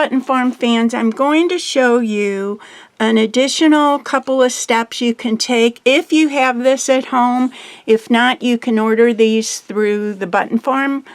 Button Farm fans, I'm going to show you an additional couple of steps you can take if you have this at home. If not, you can order these through the Button Farm.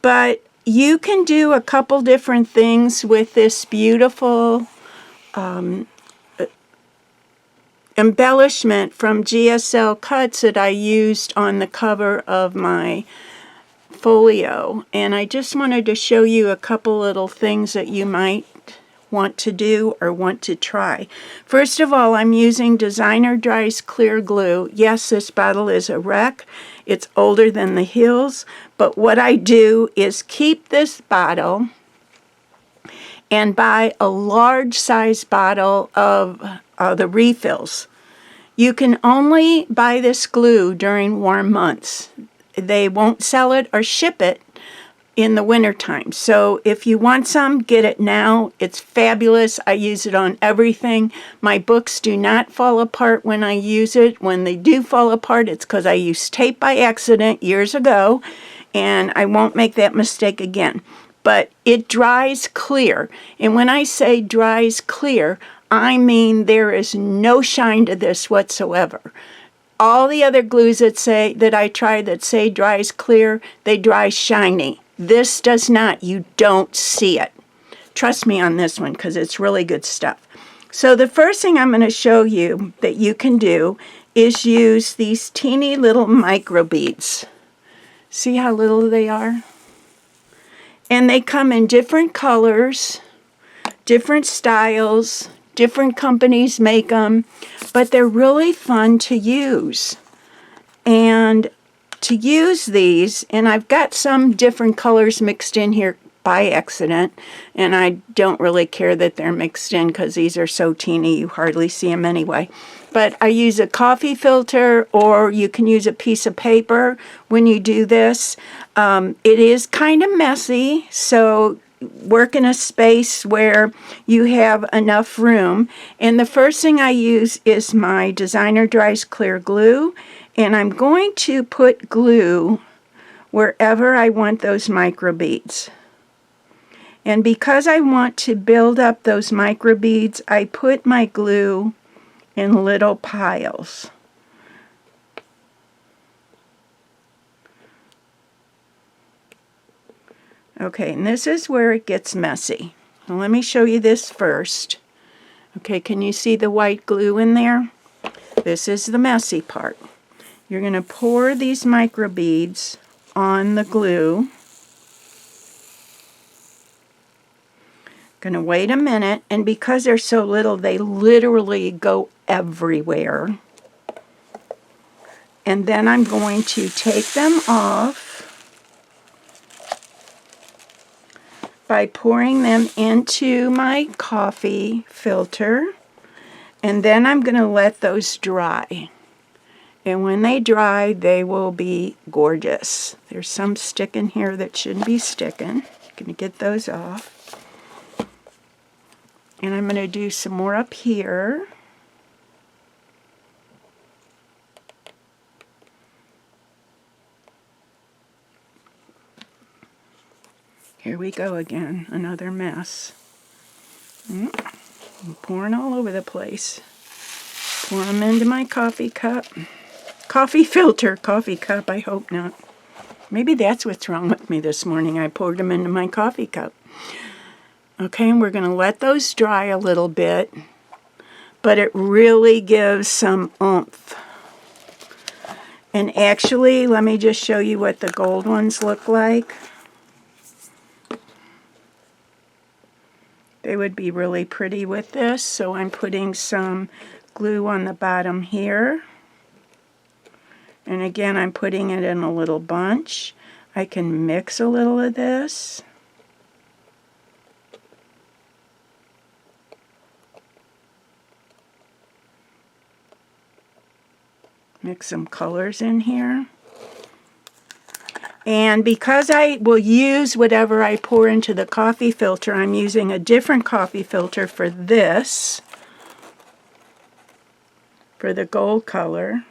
But you can do a couple different things with this beautiful embellishment from GSL Cuts that I used on the cover of my folio. And I just wanted to show you a couple little things that you might want to do or want to try. First of all, I'm using Designer Dries Clear Glue. Yes, this bottle is a wreck. It's older than the hills, but what I do is keep this bottle and buy a large size bottle of the refills. You can only buy this glue during warm months. They won't sell it or ship it in the wintertime. So if you want some, get it now. It's fabulous. I use it on everything. My books do not fall apart when I use it. When they do fall apart, it's because I used tape by accident years ago, and I won't make that mistake again. But it dries clear. And when I say dries clear, I mean there is no shine to this whatsoever. All the other glues that I try that say dries clear, they dry shiny. This does not. You don't see it. Trust me on this one because it's really good stuff. So the first thing I'm going to show you that you can do is use these teeny little micro beads. See how little they are? And they come in different colors, different styles, different companies make them, but they're really fun to use. And to use these, and I've got some different colors mixed in here by accident, and I don't really care that they're mixed in because these are so teeny you hardly see them anyway. But I use a coffee filter, or you can use a piece of paper when you do this. It is kind of messy, so work in a space where you have enough room. And the first thing I use is my Designer Dries Clear Glue, and I'm going to put glue wherever I want those micro beads. And because I want to build up those micro beads, I put my glue in little piles. Okay, and this is where it gets messy. Now let me show you this first. Okay, can you see the white glue in there? This is the messy part. You're going to pour these micro beads on the glue. Going to wait a minute, and because they're so little, they literally go everywhere. And then I'm going to take them off by pouring them into my coffee filter, and then I'm going to let those dry. And when they dry, they will be gorgeous. There's some sticking here that shouldn't be sticking. I'm going to get those off. And I'm going to do some more up here. Here we go again, another mess. I'm pouring all over the place. Pour them into my coffee cup. Coffee filter, coffee cup, I hope not. Maybe that's what's wrong with me this morning. I poured them into my coffee cup. Okay, and we're going to let those dry a little bit, but it really gives some oomph. And actually, let me just show you what the gold ones look like. They would be really pretty with this, so I'm putting some glue on the bottom here. And again, I'm putting it in a little bunch. I can mix a little of this. Mix some colors in here. And because I will use whatever I pour into the coffee filter, I'm using a different coffee filter for this, for the gold color.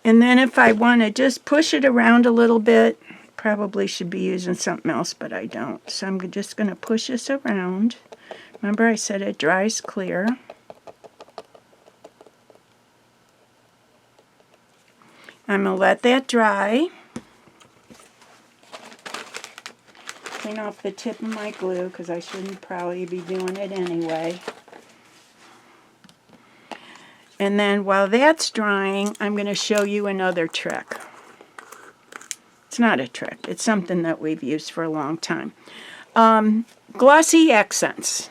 And then if I want to just push it around a little bit, probably should be using something else, but I don't. So I'm just going to push this around. Remember I said it dries clear. I'm going to let that dry. Clean off the tip of my glue because I shouldn't probably be doing it anyway. And then while that's drying, I'm going to show you another trick. It's not a trick. It's something that we've used for a long time. Glossy accents.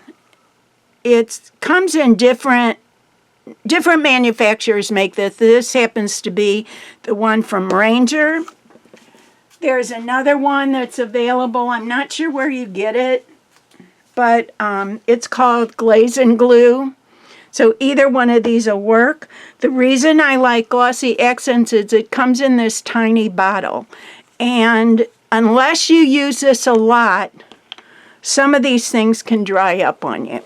It comes in different manufacturers make this. This happens to be the one from Ranger. There's another one that's available. I'm not sure where you get it, but it's called Glaze and Glue. So either one of these will work. The reason I like Glossy Accents is it comes in this tiny bottle. And unless you use this a lot, some of these things can dry up on you.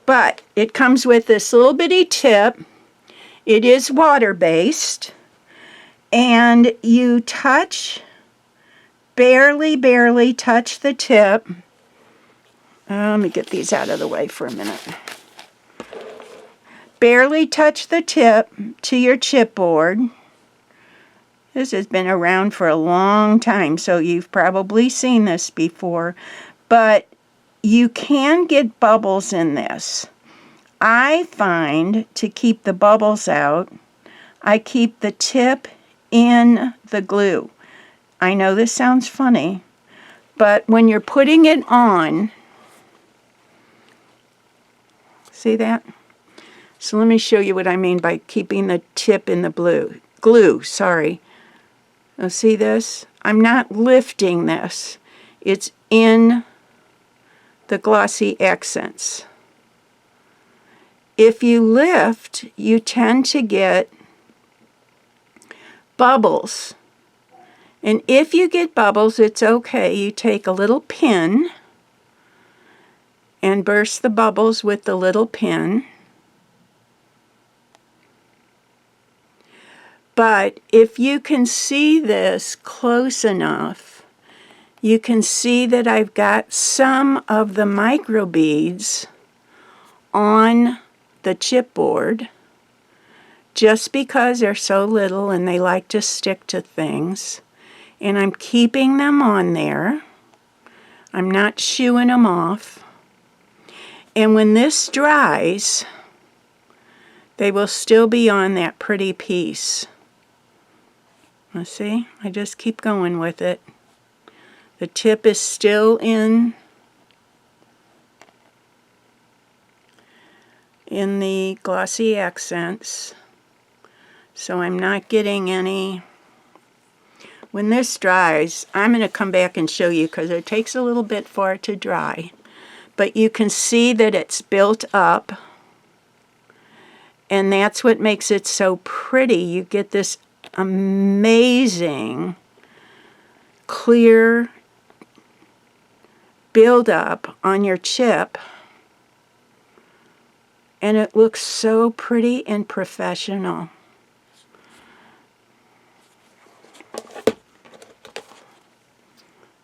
But it comes with this little bitty tip. It is water-based. And you touch, barely touch the tip. Let me get these out of the way for a minute. Barely touch the tip to your chipboard. This has been around for a long time, so you've probably seen this before. But you can get bubbles in this. I find to keep the bubbles out, I keep the tip in the glue. I know this sounds funny, but when you're putting it on, see that? So let me show you what I mean by keeping the tip in the glue. Now see this? I'm not lifting this. It's in the Glossy Accents. If you lift, you tend to get bubbles. And if you get bubbles, it's okay. You take a little pin and burst the bubbles with the little pin. But if you can see this close enough, you can see that I've got some of the micro beads on the chipboard just because they're so little and they like to stick to things. And I'm keeping them on there. I'm not shooing them off. And when this dries, they will still be on that pretty piece. Let's see, I just keep going with it. The tip is still in the Glossy Accents, so I'm not getting any. When this dries, I'm going to come back and show you because it takes a little bit for it to dry. But you can see that it's built up, and that's what makes it so pretty. You get this amazing clear build-up on your chip, and it looks so pretty and professional.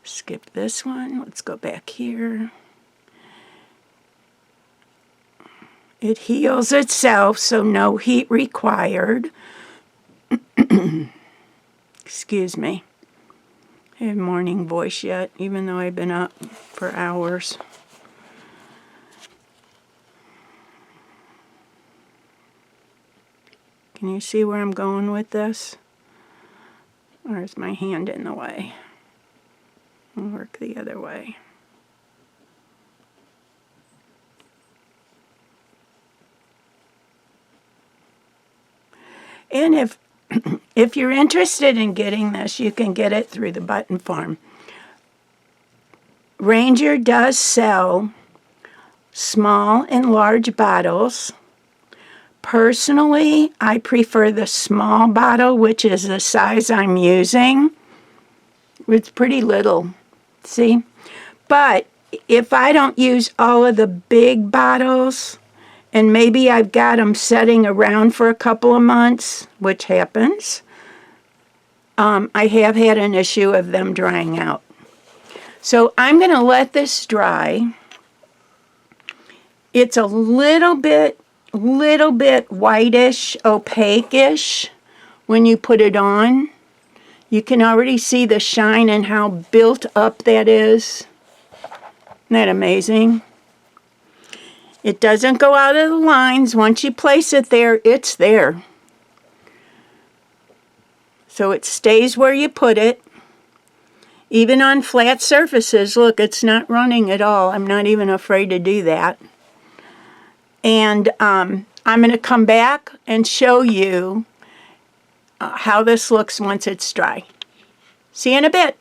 Skip this one. Let's go back here. It heals itself, so no heat required. Excuse me. I have morning voice yet, even though I've been up for hours. Can you see where I'm going with this? Or is my hand in the way? I'll work the other way. And if you're interested in getting this, you can get it through the Button Farm. Ranger does sell small and large bottles. Personally, I prefer the small bottle, which is the size I'm using. It's pretty little, see? But if I don't use all of the big bottles, and maybe I've got them setting around for a couple of months, which happens, I have had an issue of them drying out. So I'm going to let this dry. It's a little bit whitish, opaque-ish when you put it on. You can already see the shine and how built up that is. Isn't that amazing? It doesn't go out of the lines. Once you place it there, it's there. So it stays where you put it. Even on flat surfaces, look, it's not running at all. I'm not even afraid to do that. And I'm going to come back and show you how this looks once it's dry. See you in a bit.